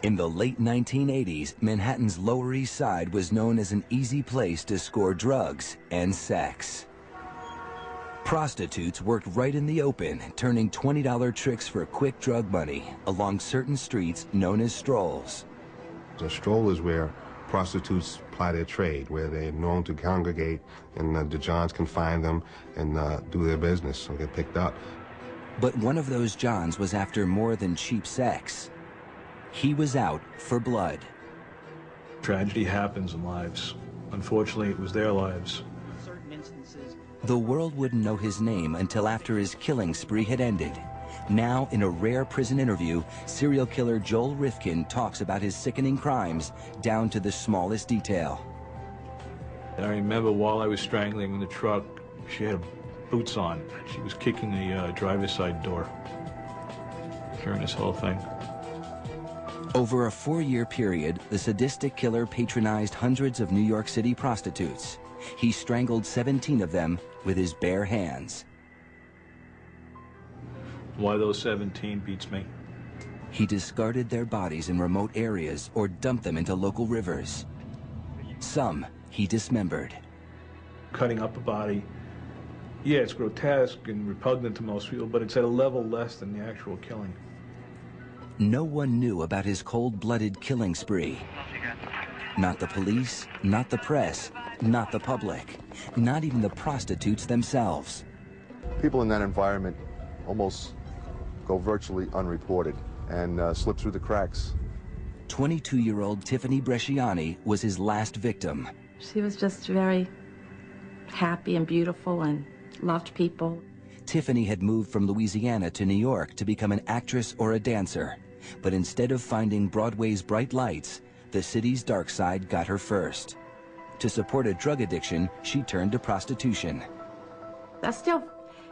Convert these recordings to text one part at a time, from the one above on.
In the late 1980s, Manhattan's Lower East Side was known as an easy place to score drugs and sex. Prostitutes worked right in the open, turning $20 tricks for quick drug money along certain streets known as strolls. A stroll is where prostitutes ply their trade, where they're known to congregate, and the Johns can find them and do their business and get picked up. But one of those Johns was after more than cheap sex. He was out for blood. Tragedy happens in lives. Unfortunately, it was their lives. The world wouldn't know his name until after his killing spree had ended. Now, in a rare prison interview, serial killer Joel Rifkin talks about his sickening crimes down to the smallest detail. I remember while I was strangling in the truck, she had boots on. She was kicking the driver's side door during this whole thing. Over a 4-year period, the sadistic killer patronized hundreds of New York City prostitutes. He strangled 17 of them with his bare hands. Why those 17 beats me. He discarded their bodies in remote areas or dumped them into local rivers. Some he dismembered. Cutting up a body, yeah, it's grotesque and repugnant to most people, but it's at a level less than the actual killing. No one knew about his cold-blooded killing spree. Not the police, not the press, not the public, not even the prostitutes themselves. People in that environment almost go virtually unreported and slip through the cracks. 22-year-old Tiffany Bresciani was his last victim. She was just very happy and beautiful and loved people. Tiffany had moved from Louisiana to New York to become an actress or a dancer. But instead of finding Broadway's bright lights, the city's dark side got her first. To support a drug addiction, she turned to prostitution. I still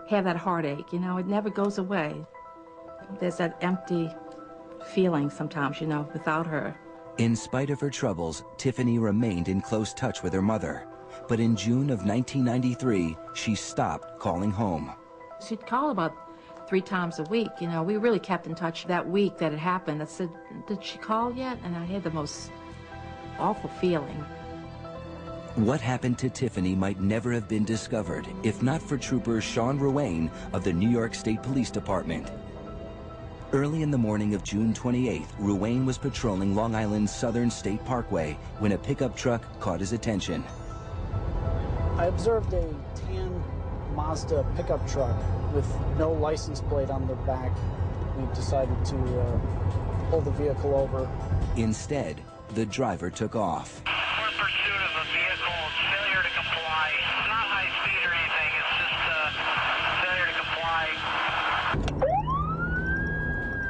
have that heartache, you know, it never goes away. There's that empty feeling sometimes, you know, without her. In spite of her troubles, Tiffany remained in close touch with her mother. But in June of 1993, she stopped calling home. She'd call about 3 times a week, you know. We really kept in touch that week that it happened. I said, did she call yet? And I had the most awful feeling. What happened to Tiffany might never have been discovered if not for Trooper Sean Ruane of the New York State Police Department. Early in the morning of June 28th, Ruane was patrolling Long Island's Southern State Parkway when a pickup truck caught his attention. I observed a tan Mazda pickup truck with no license plate on the back. We decided to pull the vehicle over. Instead, the driver took off. We're in pursuit of a vehicle, failure to comply. It's not high speed or anything, it's just failure to comply.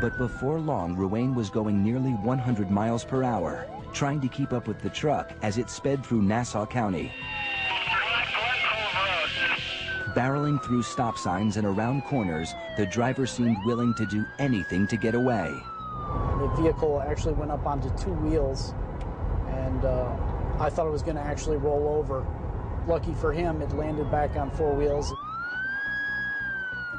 But before long, Ruane was going nearly 100 miles per hour, trying to keep up with the truck as it sped through Nassau County. Barreling through stop signs and around corners, the driver seemed willing to do anything to get away. The vehicle actually went up onto 2 wheels, and I thought it was going to actually roll over. Lucky for him, it landed back on 4 wheels.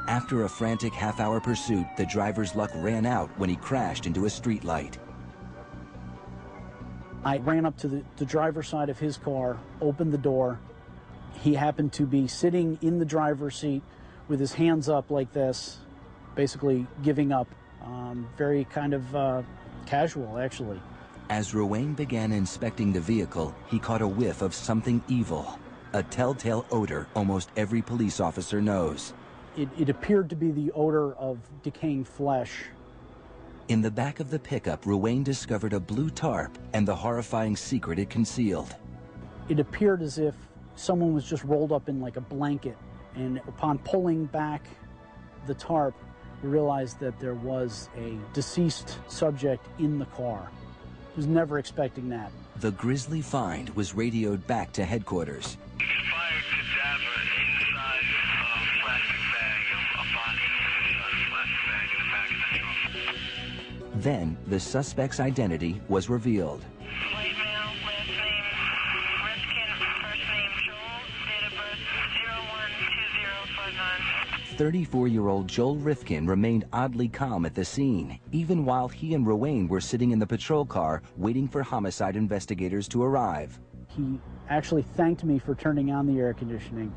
After a frantic half-hour pursuit, the driver's luck ran out when he crashed into a streetlight. I ran up to the driver's side of his car, opened the door. He happened to be sitting in the driver's seat with his hands up like this, basically giving up. Very kind of casual, actually. As Ruane began inspecting the vehicle, he caught a whiff of something evil, a telltale odor almost every police officer knows. It appeared to be the odor of decaying flesh. In the back of the pickup, Ruane discovered a blue tarp and the horrifying secret it concealed. It appeared as if someone was just rolled up in like a blanket, and upon pulling back the tarp, we realized that there was a deceased subject in the car. I was never expecting that. The grisly find was radioed back to headquarters. Fire cadaver inside a plastic bag, a body inside a plastic bag in the back of the trunk. Then the suspect's identity was revealed. White male, last name Rifkin, first name Joel, date of birth 012059. 34-year-old Joel Rifkin remained oddly calm at the scene, even while he and Ruane were sitting in the patrol car waiting for homicide investigators to arrive. He actually thanked me for turning on the air conditioning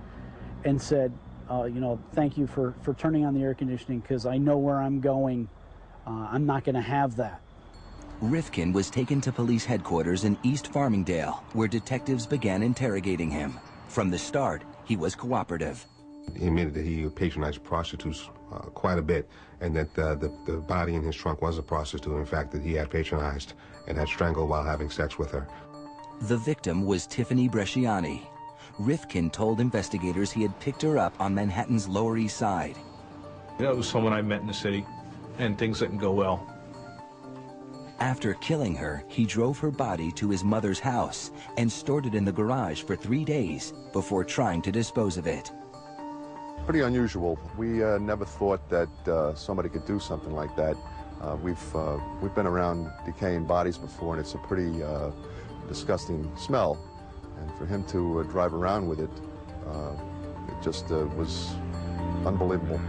and said, you know, thank you for turning on the air conditioning because I know where I'm going. I'm not going to have that. Rifkin was taken to police headquarters in East Farmingdale, where detectives began interrogating him. From the start, he was cooperative. He admitted that he patronized prostitutes quite a bit, and that the body in his trunk was a prostitute, in fact, that he had patronized and had strangled while having sex with her. The victim was Tiffany Bresciani. Rifkin told investigators he had picked her up on Manhattan's Lower East Side. That was someone I met in the city, and things didn't go well. After killing her, he drove her body to his mother's house and stored it in the garage for 3 days before trying to dispose of it. Pretty unusual. We never thought that somebody could do something like that. We've been around decaying bodies before, and it's a pretty disgusting smell. And for him to drive around with it, it just was unbelievable.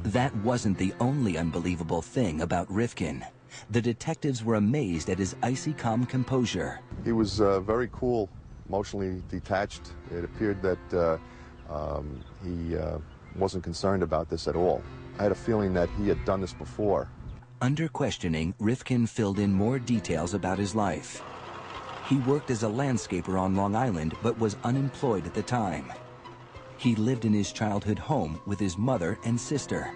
That wasn't the only unbelievable thing about Rifkin. The detectives were amazed at his icy calm composure. He was very cool, emotionally detached. It appeared that he wasn't concerned about this at all. I had a feeling that he had done this before. Under questioning, Rifkin filled in more details about his life. He worked as a landscaper on Long Island, but was unemployed at the time. He lived in his childhood home with his mother and sister.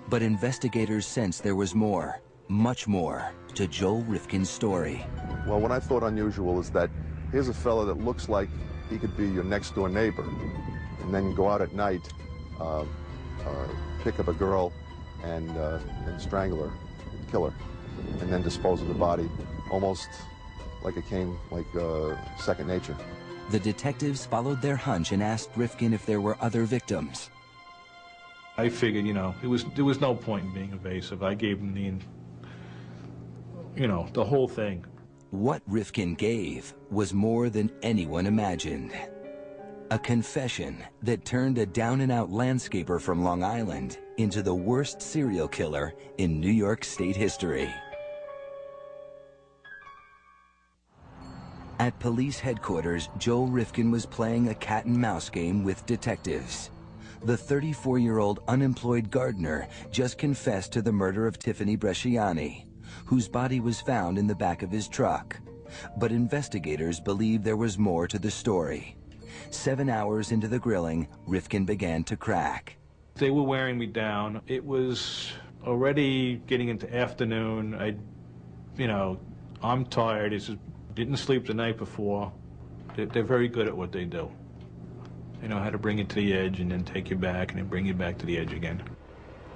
But investigators sensed there was more, much more, to Joel Rifkin's story. Well, what I thought unusual is that here's a fellow that looks like he could be your next-door neighbor, and then go out at night, pick up a girl, and strangle her, kill her, and then dispose of the body, almost like it came like second nature. The detectives followed their hunch and asked Rifkin if there were other victims. I figured, you know, there was no point in being evasive. I gave him the whole thing. What Rifkin gave was more than anyone imagined. A confession that turned a down-and-out landscaper from Long Island into the worst serial killer in New York State history. At police headquarters, Joel Rifkin was playing a cat-and-mouse game with detectives. The 34-year-old unemployed gardener just confessed to the murder of Tiffany Bresciani, whose body was found in the back of his truck. But investigators believe there was more to the story. 7 hours into the grilling, Rifkin began to crack. They were wearing me down. It was already getting into afternoon. I'm tired. Didn't sleep the night before. They're very good at what they do. They know how to bring you to the edge and then take you back and then bring you back to the edge again.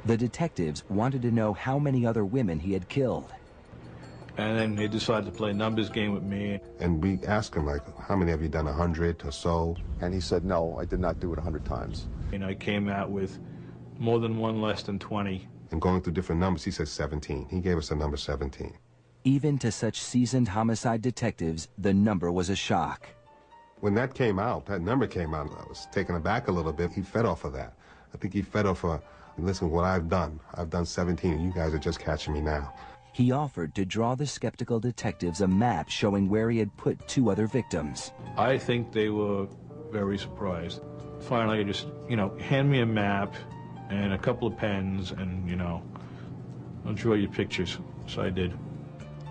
The detectives wanted to know how many other women he had killed. And then they decided to play a numbers game with me. And we asked him, like, how many have you done, 100 or so? And he said, no, I did not do it 100 times. And I came out with more than one, less than 20. And going through different numbers, he said 17. He gave us the number 17. Even to such seasoned homicide detectives, the number was a shock. When that came out, that number came out, I was taken aback a little bit. He fed off of that. I think he fed off of, listen, what I've done 17, and you guys are just catching me now. He offered to draw the skeptical detectives a map showing where he had put 2 other victims. I think they were very surprised. Finally, just, hand me a map and a couple of pens and, I'll draw you pictures. So I did.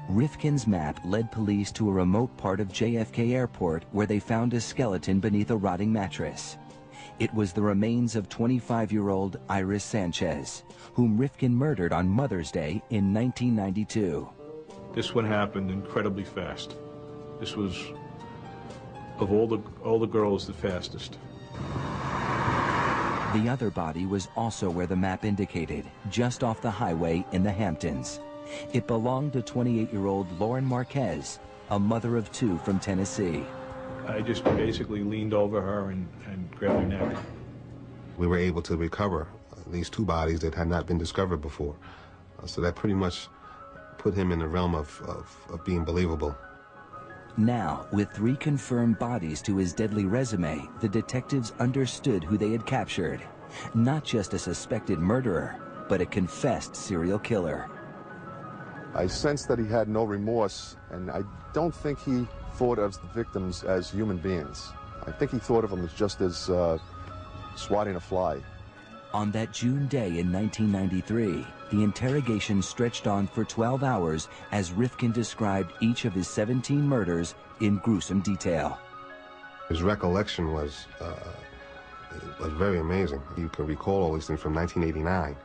Rifkin's map led police to a remote part of JFK Airport where they found a skeleton beneath a rotting mattress. It was the remains of 25-year-old Iris Sanchez, whom Rifkin murdered on Mother's Day in 1992. This one happened incredibly fast. This was, of all the girls, the fastest. The other body was also where the map indicated, just off the highway in the Hamptons. It belonged to 28-year-old Lauren Marquez, a mother of 2 from Tennessee. I just basically leaned over her and grabbed her neck. We were able to recover these 2 bodies that had not been discovered before. So that pretty much put him in the realm of being believable. Now, with 3 confirmed bodies to his deadly resume, the detectives understood who they had captured. Not just a suspected murderer, but a confessed serial killer. I sensed that he had no remorse, and I don't think he thought of the victims as human beings. I think he thought of them as just as swatting a fly. On that June day in 1993, the interrogation stretched on for 12 hours as Rifkin described each of his 17 murders in gruesome detail. His recollection was very amazing. You can recall all these things from 1989,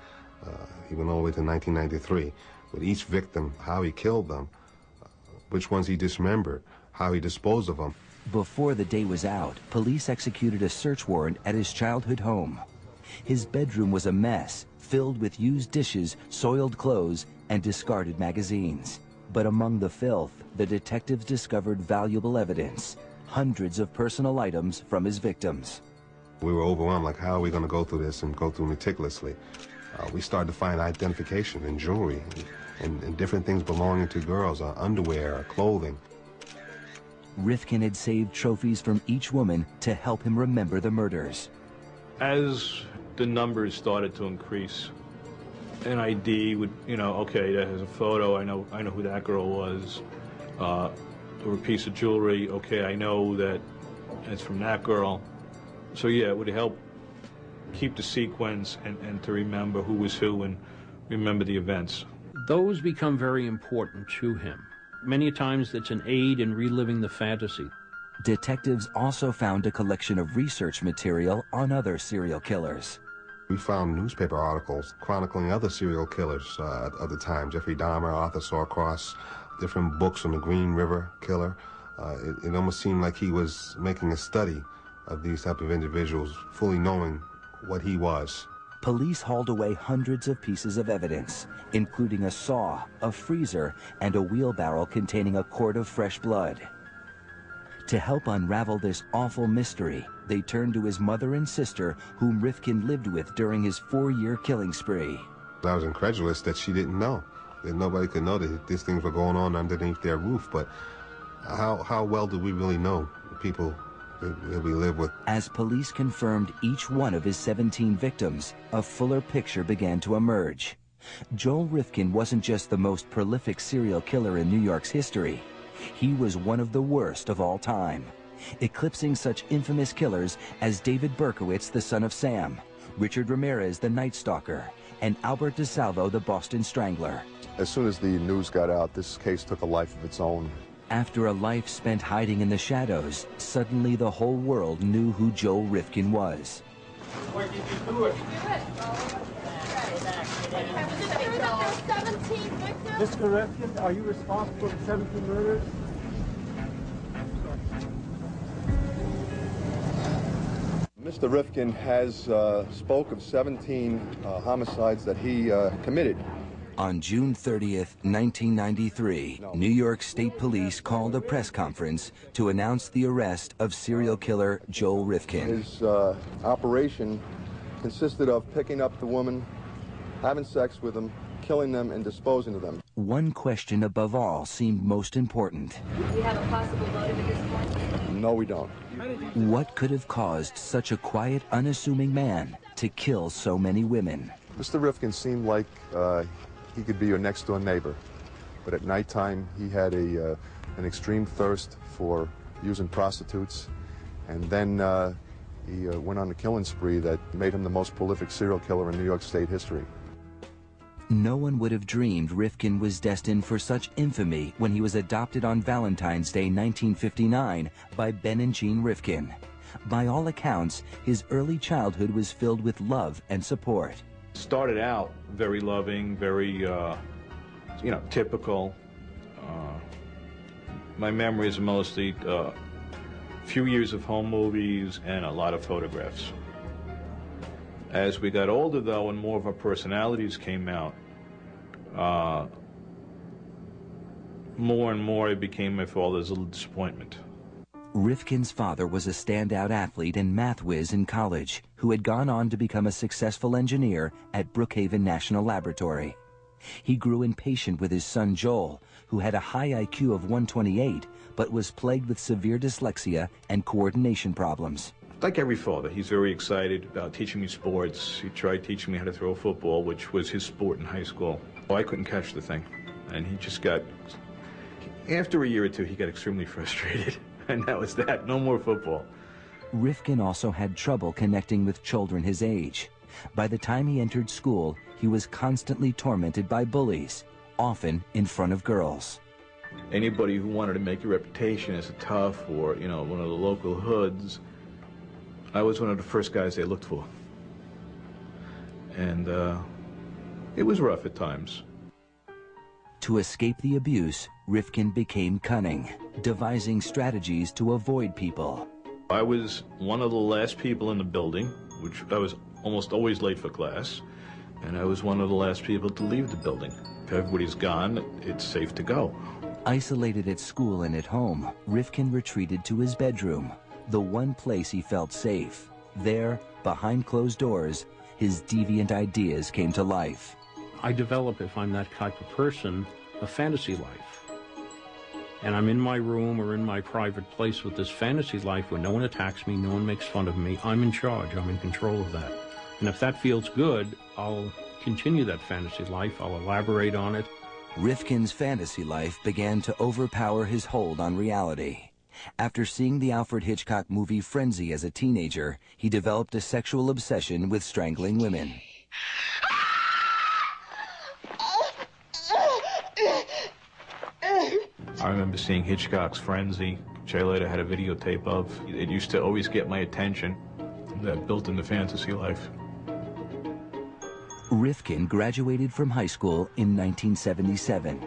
even all the way to 1993, with each victim, how he killed them, which ones he dismembered, how he disposed of them. Before the day was out, police executed a search warrant at his childhood home. His bedroom was a mess, filled with used dishes, soiled clothes, and discarded magazines. But among the filth, the detectives discovered valuable evidence, hundreds of personal items from his victims. We were overwhelmed, like, how are we going to go through this and go through meticulously? We started to find identification in jewelry and different things belonging to girls, underwear, clothing. Rifkin had saved trophies from each woman to help him remember the murders. As the numbers started to increase, an ID would, okay, that has a photo, I know who that girl was, or a piece of jewelry, okay, I know that it's from that girl. So yeah, it would help keep the sequence and to remember who was who and remember the events. Those become very important to him. Many times it's an aid in reliving the fantasy. Detectives also found a collection of research material on other serial killers. We found newspaper articles chronicling other serial killers of the time, Jeffrey Dahmer, Arthur Sorcross, different books on the Green River Killer. It almost seemed like he was making a study of these type of individuals, fully knowing what he was. Police hauled away hundreds of pieces of evidence, including a saw, a freezer, and a wheelbarrow containing a quart of fresh blood. To help unravel this awful mystery, they turned to his mother and sister, whom Rifkin lived with during his 4-year killing spree. I was incredulous that she didn't know, that nobody could know that these things were going on underneath their roof. But how well do we really know the people that we live with? As police confirmed each one of his 17 victims, a fuller picture began to emerge. Joel Rifkin wasn't just the most prolific serial killer in New York's history. He was one of the worst of all time, eclipsing such infamous killers as David Berkowitz, the son of Sam, Richard Ramirez, the Night Stalker, and Albert DeSalvo, the Boston Strangler. As soon as the news got out, this case took a life of its own. After a life spent hiding in the shadows, suddenly the whole world knew who Joel Rifkin was. What did you do it? Mr. Rifkin, are you responsible for 17 murders? Mr. Rifkin has spoke of 17 homicides that he committed. On June 30th, 1993, New York State Police called a press conference to announce the arrest of serial killer Joel Rifkin. His operation consisted of picking up the woman, having sex with them, killing them, and disposing of them. One question above all seemed most important. Do we have a possible motive at this point? No, we don't. What could have caused such a quiet, unassuming man to kill so many women? Mr. Rifkin seemed like he could be your next-door neighbor, but at nighttime he had an extreme thirst for using prostitutes, and then he went on a killing spree that made him the most prolific serial killer in New York State history. No one would have dreamed Rifkin was destined for such infamy when he was adopted on Valentine's Day 1959 by Ben and Jean Rifkin. By all accounts, his early childhood was filled with love and support. Started out very loving, very, typical. My memories are mostly a few years of home movies and a lot of photographs. As we got older, though, and more of our personalities came out, more and more it became my father's little disappointment. Rifkin's father was a standout athlete and math whiz in college who had gone on to become a successful engineer at Brookhaven National Laboratory. He grew impatient with his son Joel, who had a high IQ of 128 but was plagued with severe dyslexia and coordination problems. Like every father, he's very excited about teaching me sports. He tried teaching me how to throw a football, which was his sport in high school. Oh, I couldn't catch the thing. And he just got, after a year or two, he got extremely frustrated. And that was that, no more football. Rifkin also had trouble connecting with children his age. By the time he entered school, he was constantly tormented by bullies, often in front of girls. Anybody who wanted to make a reputation as a tough or, you know, one of the local hoods, I was one of the first guys they looked for. And it was rough at times. To escape the abuse, Rifkin became cunning, devising strategies to avoid people. I was one of the last people in the building, which I was almost always late for class, and I was one of the last people to leave the building. If everybody's gone, it's safe to go. Isolated at school and at home, Rifkin retreated to his bedroom, the one place he felt safe. There, behind closed doors, his deviant ideas came to life. I develop, if I'm that type of person, a fantasy life. And I'm in my room or in my private place with this fantasy life where no one attacks me, no one makes fun of me. I'm in charge, I'm in control of that. And if that feels good, I'll continue that fantasy life, I'll elaborate on it. Rifkin's fantasy life began to overpower his hold on reality. After seeing the Alfred Hitchcock movie Frenzy as a teenager, he developed a sexual obsession with strangling women. I remember seeing Hitchcock's Frenzy, which I later had a videotape of. It used to always get my attention. That built into fantasy life. Rifkin graduated from high school in 1977.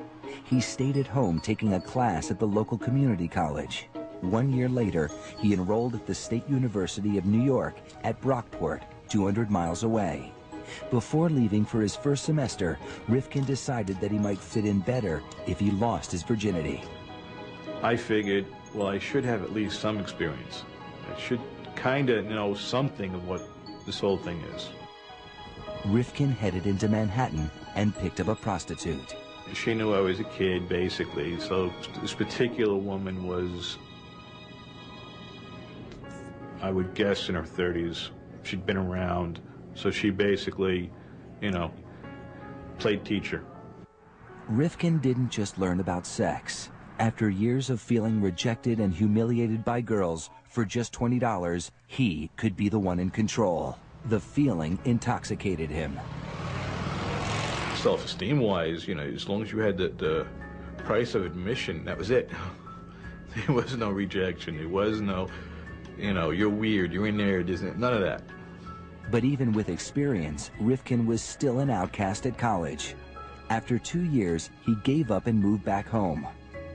He stayed at home taking a class at the local community college. 1 year later, he enrolled at the State University of New York at Brockport, 200 miles away. Before leaving for his first semester, Rifkin decided that he might fit in better if he lost his virginity. I figured, well, I should have at least some experience. I should kind of know something of what this whole thing is. Rifkin headed into Manhattan and picked up a prostitute. She knew I was a kid, basically, so this particular woman was, I would guess, in her 30s. She'd been around, so she basically, you know, played teacher. Rifkin didn't just learn about sex. After years of feeling rejected and humiliated by girls, for just $20, he could be the one in control. The feeling intoxicated him. Self-esteem-wise, you know, as long as you had the price of admission, that was it. There was no rejection. There was no, you know, you're weird, you're in there, none of that. But even with experience, Rifkin was still an outcast at college. After 2 years, he gave up and moved back home.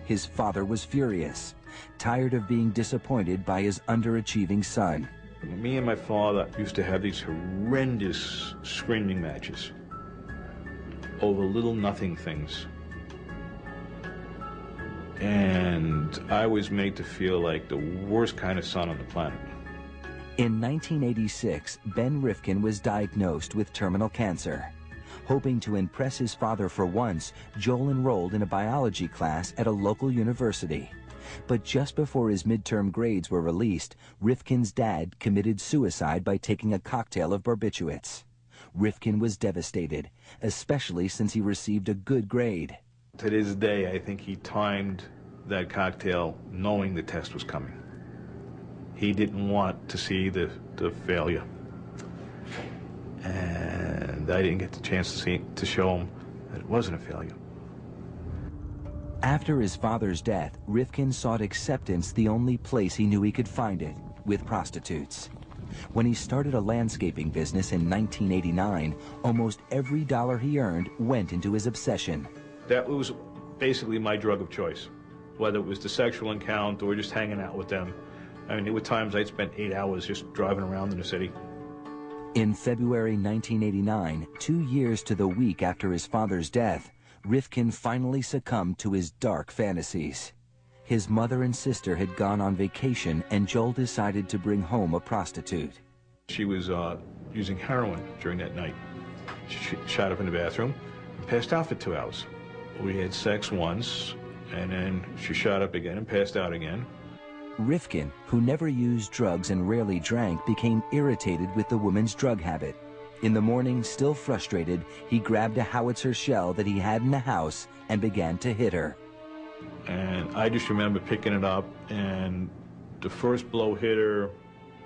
His father was furious, tired of being disappointed by his underachieving son. Me and my father used to have these horrendous screaming matches over little nothing things. And I was made to feel like the worst kind of son on the planet. In 1986, Ben Rifkin was diagnosed with terminal cancer. Hoping to impress his father for once, Joel enrolled in a biology class at a local university. But just before his midterm grades were released, Rifkin's dad committed suicide by taking a cocktail of barbiturates. Rifkin was devastated, especially since he received a good grade. To this day, I think he timed that cocktail knowing the test was coming. He didn't want to see the failure. And I didn't get the chance to show him that it wasn't a failure. After his father's death, Rifkin sought acceptance the only place he knew he could find it, with prostitutes. When he started a landscaping business in 1989, almost every dollar he earned went into his obsession. That was basically my drug of choice, whether it was the sexual encounter or just hanging out with them. I mean, there were times I'd spend 8 hours just driving around in the city. In February 1989, 2 years to the week after his father's death, Rifkin finally succumbed to his dark fantasies. His mother and sister had gone on vacation, and Joel decided to bring home a prostitute. She was using heroin during that night. She shot up in the bathroom and passed out for 2 hours. We had sex once, and then she shot up again and passed out again. Rifkin, who never used drugs and rarely drank, became irritated with the woman's drug habit. In the morning, still frustrated, he grabbed a howitzer shell that he had in the house and began to hit her. And I just remember picking it up, and the first blow hit her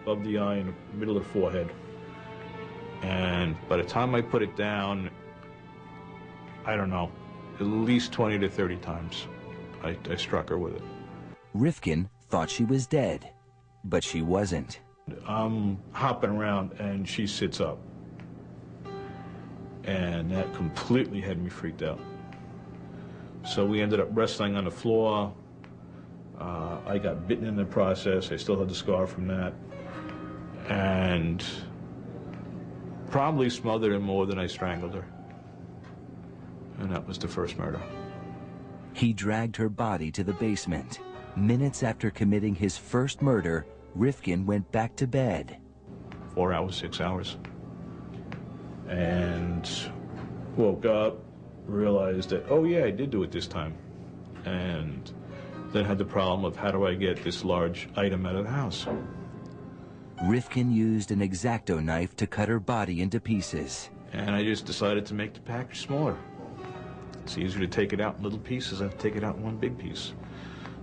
above the eye in the middle of the forehead. And by the time I put it down, I don't know, at least 20 to 30 times I struck her with it. Rifkin thought she was dead, but she wasn't. I'm hopping around, and she sits up. And that completely had me freaked out. So we ended up wrestling on the floor. I got bitten in the process. I still had the scar from that. And probably smothered her more than I strangled her. And that was the first murder. He dragged her body to the basement. Minutes after committing his first murder, Rifkin went back to bed. 4 hours, 6 hours. And woke up, realized that, oh yeah, I did do it this time. And then had the problem of how do I get this large item out of the house? Rifkin used an X-Acto knife to cut her body into pieces. And I just decided to make the package smaller. It's easier to take it out in little pieces than to take it out in one big piece.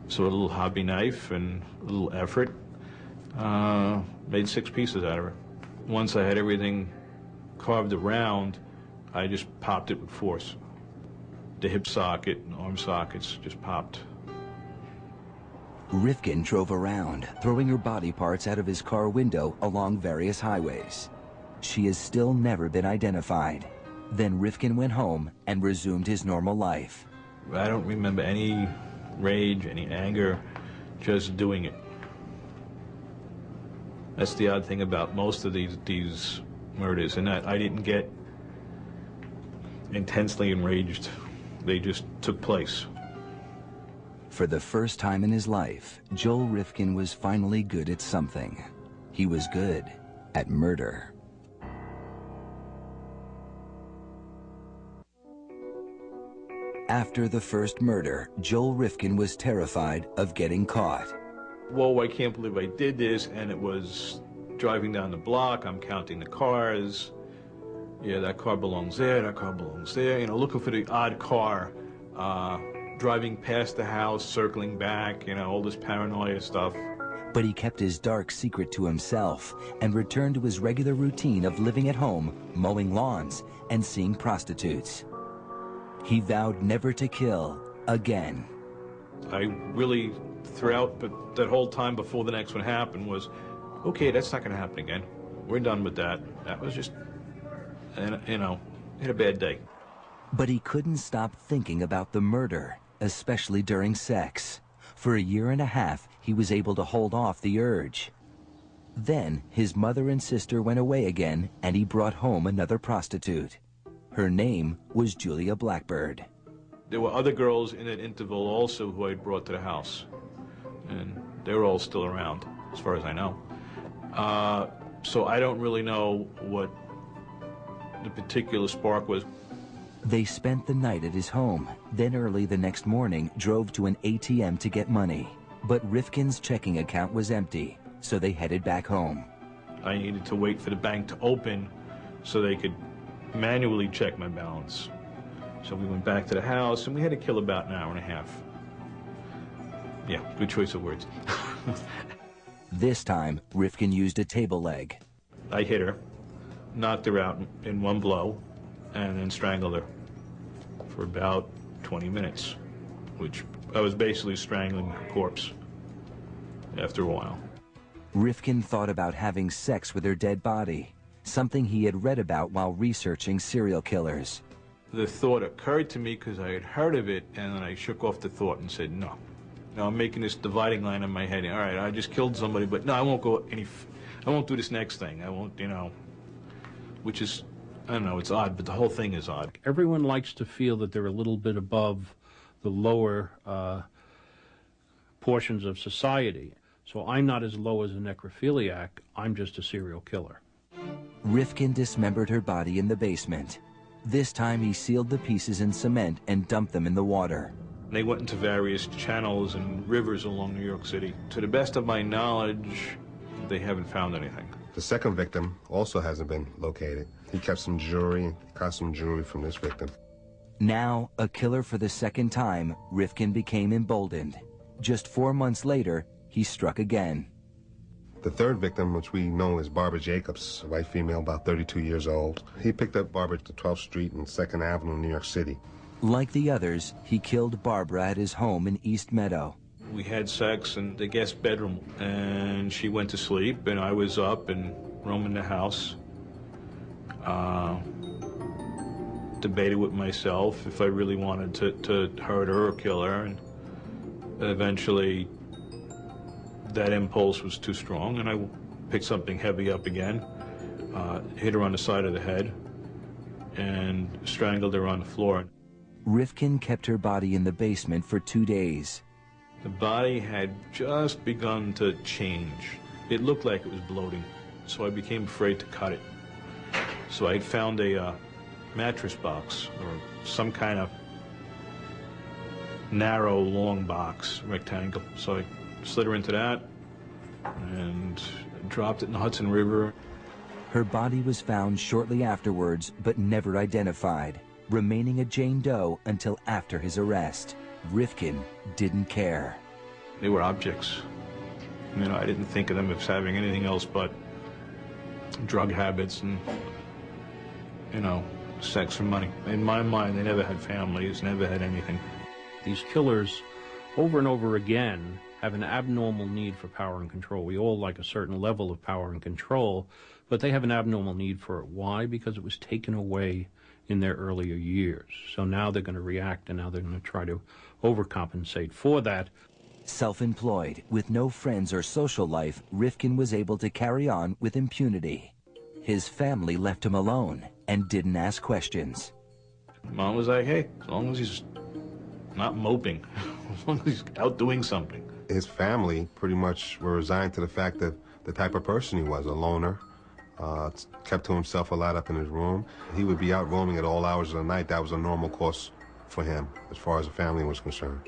So a little hobby knife and a little effort, made 6 pieces out of her. Once I had everything carved around, I just popped it with force. The hip socket and arm sockets just popped. Rifkin drove around, throwing her body parts out of his car window along various highways. She has still never been identified. Then Rifkin went home and resumed his normal life. I don't remember any rage, any anger, just doing it. That's the odd thing about most of these murders, and that I didn't get intensely enraged. They just took place. For the first time in his life, Joel Rifkin was finally good at something. He was good at murder. After the first murder, Joel Rifkin was terrified of getting caught. Whoa, I can't believe I did this, and it was driving down the block, I'm counting the cars. Yeah, that car belongs there, that car belongs there. You know, looking for the odd car, driving past the house, circling back, you know, all this paranoia stuff. But he kept his dark secret to himself and returned to his regular routine of living at home, mowing lawns, and seeing prostitutes. He vowed never to kill again. I really, throughout that whole time before the next one happened, was, okay, that's not going to happen again. We're done with that. That was just, you know, had a bad day. But he couldn't stop thinking about the murder, especially during sex. For a year and a half, he was able to hold off the urge. Then his mother and sister went away again, and he brought home another prostitute. Her name was Julia Blackbird. There were other girls in that interval also who I'd brought to the house, and they were all still around, as far as I know. So I don't really know what the particular spark was. They spent the night at his home, then early the next morning drove to an ATM to get money. But Rifkin's checking account was empty, so they headed back home. I needed to wait for the bank to open so they could manually check my balance. So we went back to the house, and we had to kill about an hour and a half. Yeah, good choice of words. This time, Rifkin used a table leg. I hit her, knocked her out in one blow, and then strangled her for about 20 minutes, which I was basically strangling her corpse after a while. Rifkin thought about having sex with her dead body, something he had read about while researching serial killers. The thought occurred to me because I had heard of it, and then I shook off the thought and said, no. Now I'm making this dividing line in my head. All right, I just killed somebody, but no, I won't do this next thing. I won't, you know, which is, I don't know, it's odd, but the whole thing is odd. Everyone likes to feel that they're a little bit above the lower portions of society. So I'm not as low as a necrophiliac, I'm just a serial killer. Rifkin dismembered her body in the basement. This time he sealed the pieces in cement and dumped them in the water. They went into various channels and rivers along New York City. To the best of my knowledge, they haven't found anything. The second victim also hasn't been located. He kept some jewelry, costume jewelry from this victim. Now, a killer for the second time, Rifkin became emboldened. Just 4 months later, he struck again. The third victim, which we know as Barbara Jacobs, a white female about 32 years old, he picked up Barbara at 12th Street and 2nd Avenue in New York City. Like the others, he killed Barbara at his home in East Meadow. We had sex in the guest bedroom, and she went to sleep, and I was up and roaming the house. Debated with myself if I really wanted to hurt her or kill her, and eventually that impulse was too strong, and I picked something heavy up again, hit her on the side of the head, and strangled her on the floor. Rifkin kept her body in the basement for 2 days. The body had just begun to change. It looked like it was bloating, so I became afraid to cut it. So I found a mattress box, or some kind of narrow, long box, rectangle. So I slid her into that and dropped it in the Hudson River. Her body was found shortly afterwards, but never identified, remaining a Jane Doe until after his arrest. Rifkin didn't care. They were objects. You know, I didn't think of them as having anything else but drug habits and, you know, sex for money. In my mind, they never had families, never had anything. These killers, over and over again, have an abnormal need for power and control. We all like a certain level of power and control, but they have an abnormal need for it. Why? Because it was taken away in their earlier years. So now they're going to react, and now they're going to try to overcompensate for that. Self-employed, with no friends or social life, Rifkin was able to carry on with impunity. His family left him alone and didn't ask questions. Mom was like, hey, as long as he's not moping, as long as he's out doing something. His family pretty much were resigned to the fact that the type of person he was, a loner, kept to himself a lot up in his room. He would be out roaming at all hours of the night. That was a normal course for him, as far as the family was concerned.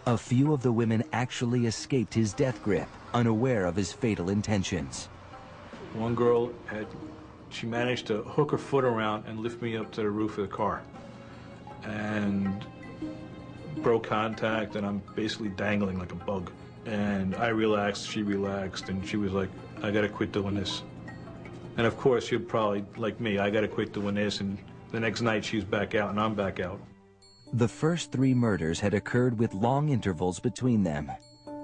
A few of the women actually escaped his death grip, unaware of his fatal intentions. One girl she managed to hook her foot around and lift me up to the roof of the car. And broke contact, and I'm basically dangling like a bug. And I relaxed, she relaxed, and she was like, I gotta quit doing this. And of course, you're probably like me, I gotta quit doing this, and the next night she's back out and I'm back out. The first 3 murders had occurred with long intervals between them.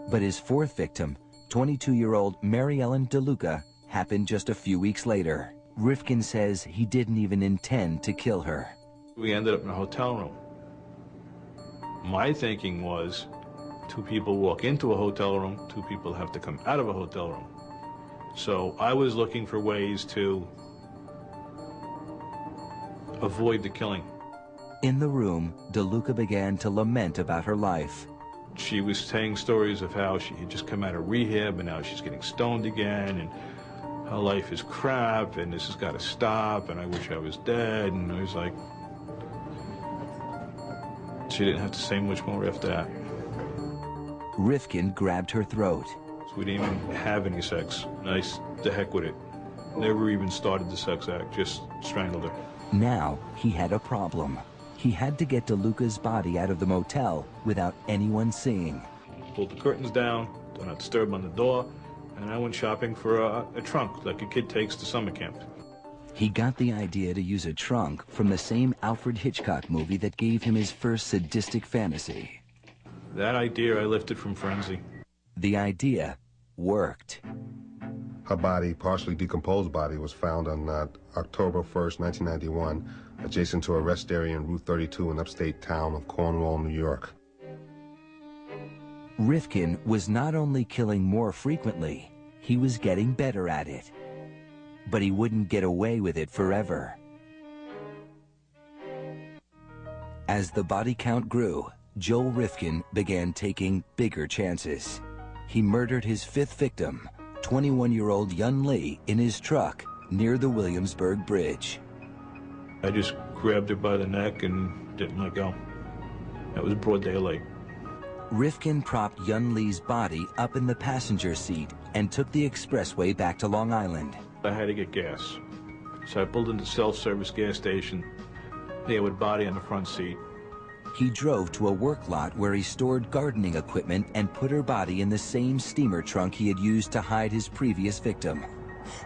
But his 4th victim, 22-year-old Mary Ellen DeLuca, happened just a few weeks later. Rifkin says he didn't even intend to kill her. We ended up in a hotel room. My thinking was, 2 people walk into a hotel room, 2 people have to come out of a hotel room. So I was looking for ways to avoid the killing. In the room, DeLuca began to lament about her life. She was saying stories of how she had just come out of rehab and now she's getting stoned again, and her life is crap, and this has got to stop, and I wish I was dead. And I was like, she didn't have to say much more after that. Rifkin grabbed her throat. So we didn't even have any sex. Nice, the heck with it. Never even started the sex act, just strangled her. Now he had a problem. He had to get DeLuca's body out of the motel without anyone seeing. Pulled the curtains down, do not disturb on the door, and I went shopping for a trunk like a kid takes to summer camp. He got the idea to use a trunk from the same Alfred Hitchcock movie that gave him his first sadistic fantasy. That idea I lifted from Frenzy. The idea worked. Her body, partially decomposed body, was found on October 1st, 1991, adjacent to a rest area in Route 32 in upstate town of Cornwall, New York. Rifkin was not only killing more frequently, he was getting better at it. But he wouldn't get away with it forever. As the body count grew, Joel Rifkin began taking bigger chances. He murdered his 5th victim, 21-year-old Yun Lee, in his truck near the Williamsburg Bridge. I just grabbed her by the neck and didn't let go. It was broad daylight. Rifkin propped Yun Lee's body up in the passenger seat and took the expressway back to Long Island. I had to get gas. So I pulled into the self-service gas station there with body on the front seat. He drove to a work lot where he stored gardening equipment and put her body in the same steamer trunk he had used to hide his previous victim.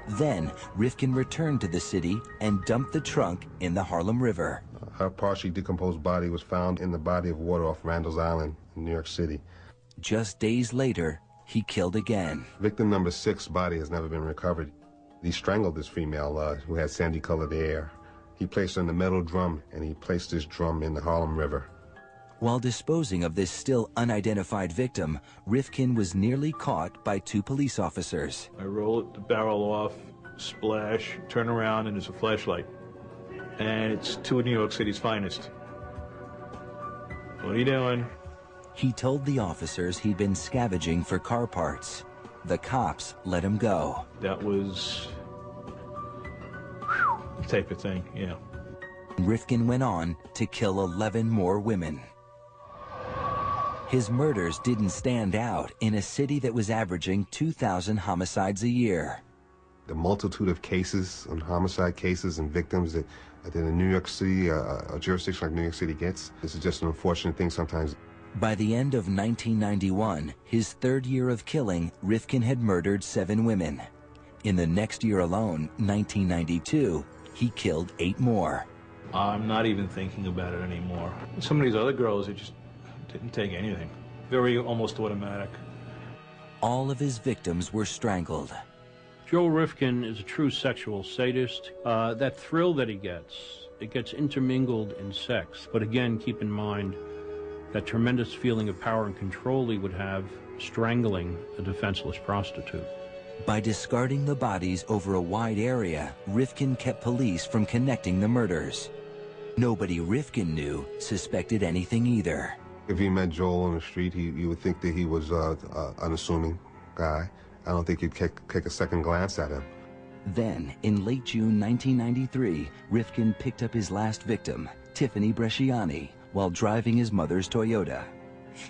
Then, Rifkin returned to the city and dumped the trunk in the Harlem River. Her partially decomposed body was found in the body of water off Randall's Island in New York City. Just days later, he killed again. Victim number 6's body has never been recovered. He strangled this female who had sandy-colored hair. He placed her in a metal drum, and he placed this drum in the Harlem River. While disposing of this still unidentified victim, Rifkin was nearly caught by 2 police officers. I roll the barrel off, splash, turn around, and there's a flashlight. And it's 2 of New York City's finest. What are you doing? He told the officers he'd been scavenging for car parts. The cops let him go. That was the type of thing, yeah. Rifkin went on to kill 11 more women. His murders didn't stand out in a city that was averaging 2,000 homicides a year. The multitude of cases and homicide cases and victims that in New York City, a jurisdiction like New York City gets, this is just an unfortunate thing sometimes. By the end of 1991, his 3rd year of killing, Rifkin had murdered 7 women. In the next year alone, 1992, he killed 8 more. I'm not even thinking about it anymore. Some of these other girls, it just didn't take anything. Very almost automatic. All of his victims were strangled. Joe Rifkin is a true sexual sadist. That thrill that he gets, it gets intermingled in sex. But again, keep in mind that tremendous feeling of power and control he would have strangling a defenseless prostitute. By discarding the bodies over a wide area, Rifkin kept police from connecting the murders. Nobody Rifkin knew suspected anything either. If you met Joel on the street, you would think that he was an unassuming guy. I don't think you'd take a second glance at him. Then, in late June 1993, Rifkin picked up his last victim, Tiffany Bresciani, while driving his mother's Toyota.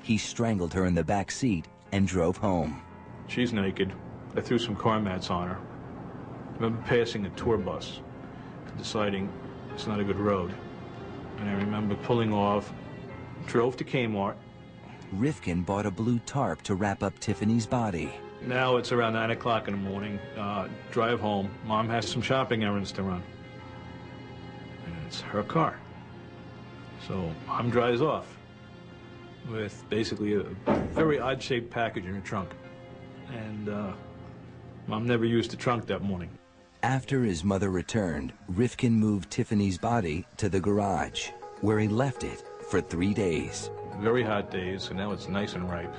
He strangled her in the back seat and drove home. She's naked. I threw some car mats on her. I remember passing a tour bus, deciding it's not a good road. And I remember pulling off, drove to Kmart. Rifkin bought a blue tarp to wrap up Tiffany's body. Now it's around 9 o'clock in the morning. Drive home. Mom has some shopping errands to run. And it's her car. So Mom drives off with basically a very odd-shaped package in her trunk. And Mom never used the trunk that morning. After his mother returned, Rifkin moved Tiffany's body to the garage, where he left it for 3 days. Very hot days, and now it's nice and ripe.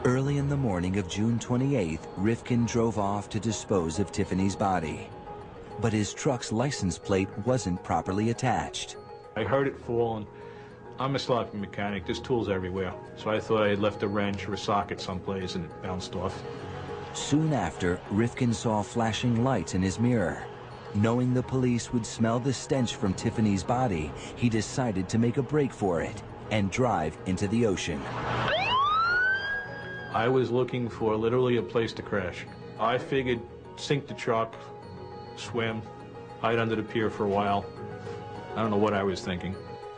Early in the morning of June 28th, Rifkin drove off to dispose of Tiffany's body. But his truck's license plate wasn't properly attached. I heard it fall, and I'm a sloppy mechanic. There's tools everywhere. So I thought I had left a wrench or a socket someplace, and it bounced off. Soon after, Rifkin saw flashing lights in his mirror. Knowing the police would smell the stench from Tiffany's body, he decided to make a break for it and drive into the ocean. I was looking for literally a place to crash. I figured sink the truck, swim, hide under the pier for a while. I don't know what I was thinking.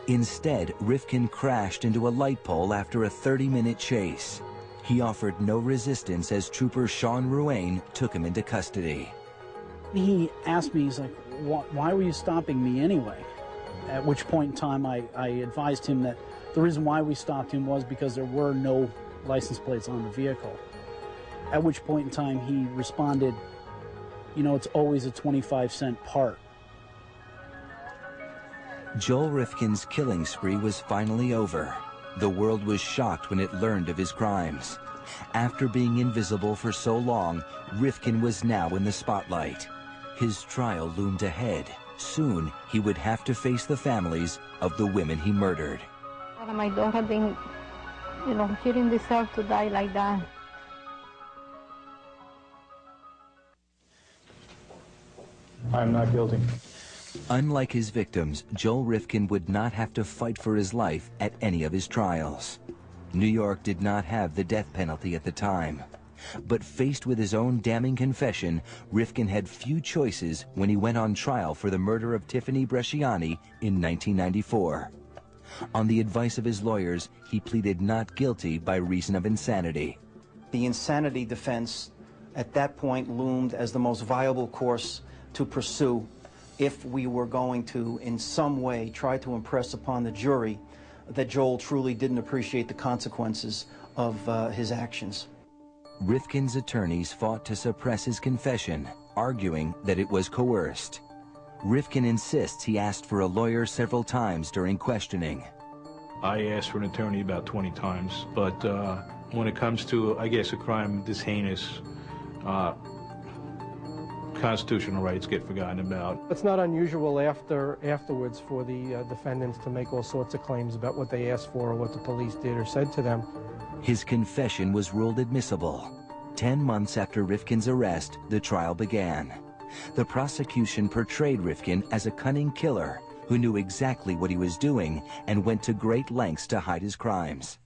Instead, Rifkin crashed into a light pole after a 30-minute chase. He offered no resistance as Trooper Sean Ruane took him into custody. He asked me, he's like, why were you stopping me anyway? At which point in time I advised him that the reason why we stopped him was because there were no license plates on the vehicle. At which point in time he responded, you know, it's always a 25-cent part. Joel Rifkin's killing spree was finally over. The world was shocked when it learned of his crimes. After being invisible for so long, Rifkin was now in the spotlight. His trial loomed ahead. Soon, he would have to face the families of the women he murdered. My daughter didn't, she didn't deserve to die like that. I'm not guilty. Unlike his victims, Joel Rifkin would not have to fight for his life at any of his trials. New York did not have the death penalty at the time. But faced with his own damning confession, Rifkin had few choices when he went on trial for the murder of Tiffany Bresciani in 1994. On the advice of his lawyers, he pleaded not guilty by reason of insanity. The insanity defense at that point loomed as the most viable course to pursue if we were going to, in some way, try to impress upon the jury that Joel truly didn't appreciate the consequences of his actions. Rifkin's attorneys fought to suppress his confession, arguing that it was coerced. Rifkin insists he asked for a lawyer several times during questioning. I asked for an attorney about 20 times, but when it comes to, I guess, a crime this heinous, constitutional rights get forgotten about. It's not unusual afterwards for the defendants to make all sorts of claims about what they asked for or what the police did or said to them. His confession was ruled admissible. 10 months after Rifkin's arrest, the trial began. The prosecution portrayed Rifkin as a cunning killer who knew exactly what he was doing and went to great lengths to hide his crimes.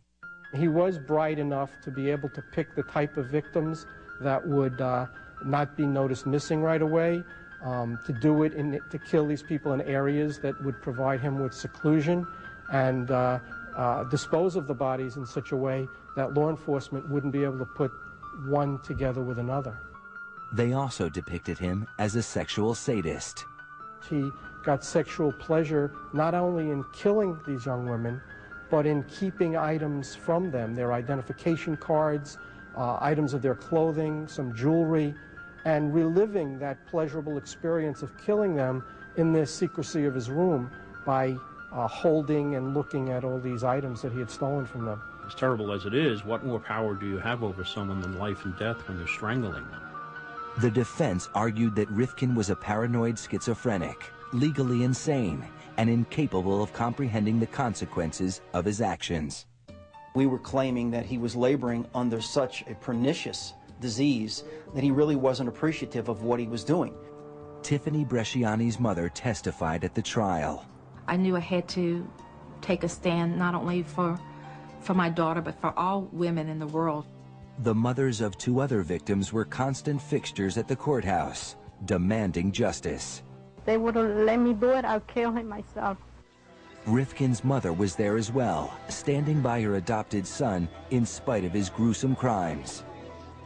He was bright enough to be able to pick the type of victims that would not be noticed missing right away, to do it, to kill these people in areas that would provide him with seclusion, and dispose of the bodies in such a way that law enforcement wouldn't be able to put one together with another. They also depicted him as a sexual sadist. He got sexual pleasure not only in killing these young women, but in keeping items from them, their identification cards, items of their clothing, some jewelry, and reliving that pleasurable experience of killing them in the secrecy of his room by holding and looking at all these items that he had stolen from them. As terrible as it is, what more power do you have over someone than life and death when you're strangling them? The defense argued that Rifkin was a paranoid schizophrenic, legally insane, and incapable of comprehending the consequences of his actions. We were claiming that he was laboring under such a pernicious disease that he really wasn't appreciative of what he was doing. Tiffany Bresciani's mother testified at the trial. I knew I had to take a stand not only for my daughter, but for all women in the world. The mothers of 2 other victims were constant fixtures at the courthouse, demanding justice. They wouldn't let me do it, I'll kill him myself. Rifkin's mother was there as well, standing by her adopted son in spite of his gruesome crimes.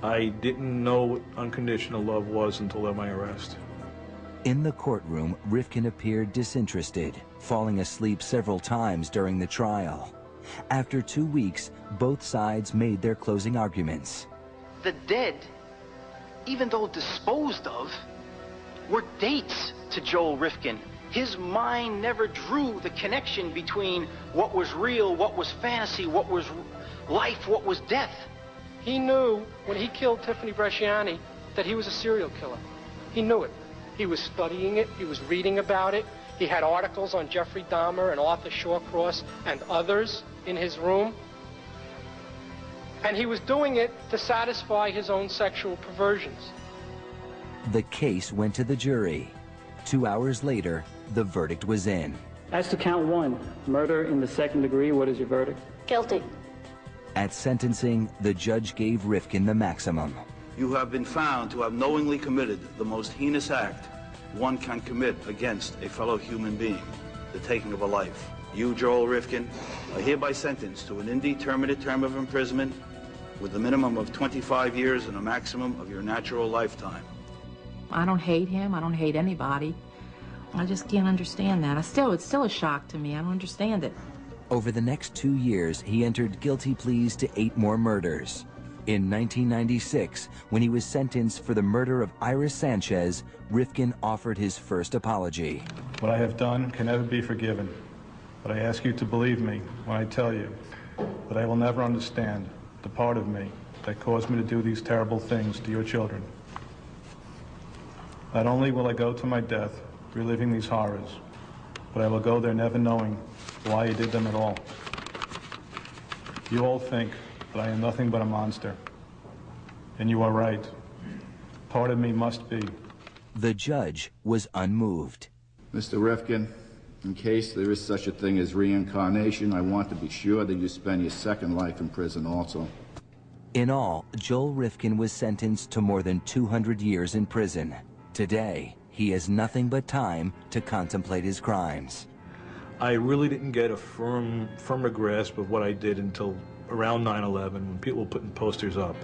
I didn't know what unconditional love was until my arrest. In the courtroom, Rifkin appeared disinterested, falling asleep several times during the trial. After 2 weeks, both sides made their closing arguments. The dead, even though disposed of, were dates to Joel Rifkin. His mind never drew the connection between what was real, what was fantasy, what was life, what was death. He knew when he killed Tiffany Bresciani that he was a serial killer. He knew it. He was studying it. He was reading about it. He had articles on Jeffrey Dahmer and Arthur Shawcross and others in his room. And he was doing it to satisfy his own sexual perversions. The case went to the jury. 2 hours later, the verdict was in. As to count 1, murder in the 2nd degree, what is your verdict? Guilty. At sentencing, the judge gave Rifkin the maximum. You have been found to have knowingly committed the most heinous act one can commit against a fellow human being, the taking of a life. You, Joel Rifkin, are hereby sentenced to an indeterminate term of imprisonment with a minimum of 25 years and a maximum of your natural lifetime. I don't hate him. I don't hate anybody. I just can't understand that. It's still a shock to me. I don't understand it. Over the next 2 years, he entered guilty pleas to 8 more murders. In 1996, when he was sentenced for the murder of Iris Sanchez, Rifkin offered his first apology. What I have done can never be forgiven, but I ask you to believe me when I tell you that I will never understand the part of me that caused me to do these terrible things to your children. Not only will I go to my death reliving these horrors, but I will go there never knowing why I did them at all. You all think that I am nothing but a monster, and you are right. Part of me must be. The judge was unmoved. Mr. Rifkin, in case there is such a thing as reincarnation, I want to be sure that you spend your second life in prison also. In all, Joel Rifkin was sentenced to more than 200 years in prison. Today, he has nothing but time to contemplate his crimes. I really didn't get a firmer grasp of what I did until around 9/11, when people were putting posters up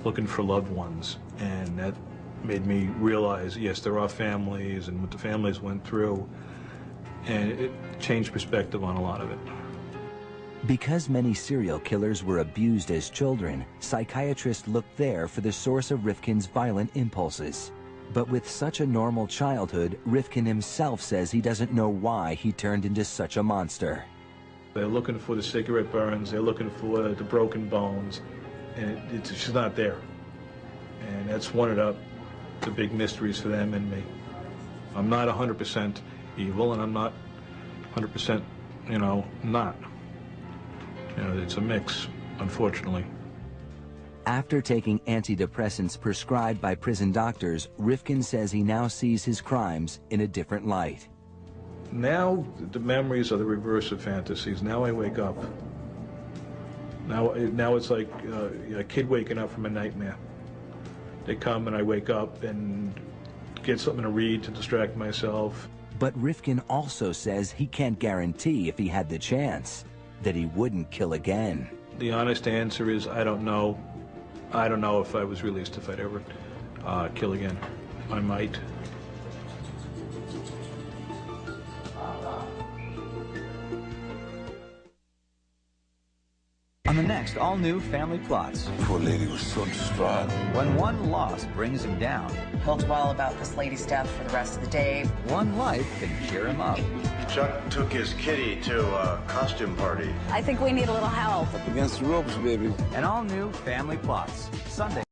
looking for loved ones, and that made me realize, yes, there are families and what the families went through, and it changed perspective on a lot of it. Because many serial killers were abused as children, psychiatrists looked there for the source of Rifkin's violent impulses. But with such a normal childhood, Rifkin himself says he doesn't know why he turned into such a monster. They're looking for the cigarette burns, they're looking for the broken bones, and it's just not there. And that's one of the big mysteries for them and me. I'm not 100% evil, and I'm not 100%, not. It's a mix, unfortunately. After taking antidepressants prescribed by prison doctors, Rifkin says he now sees his crimes in a different light. Now the memories are the reverse of fantasies. Now I wake up. Now it's like a kid waking up from a nightmare. They come and I wake up and get something to read to distract myself. But Rifkin also says he can't guarantee, if he had the chance, that he wouldn't kill again. The honest answer is I don't know. I don't know if I was released if I'd ever kill again. I might. On the next all-new Family Plots. Poor lady was so distraught. When one loss brings him down, he'll dwell about this lady's death for the rest of the day. one life can cheer him up. Chuck took his kitty to a costume party. I think we need a little help. Up against the ropes, baby. An all-new Family Plots. Sunday.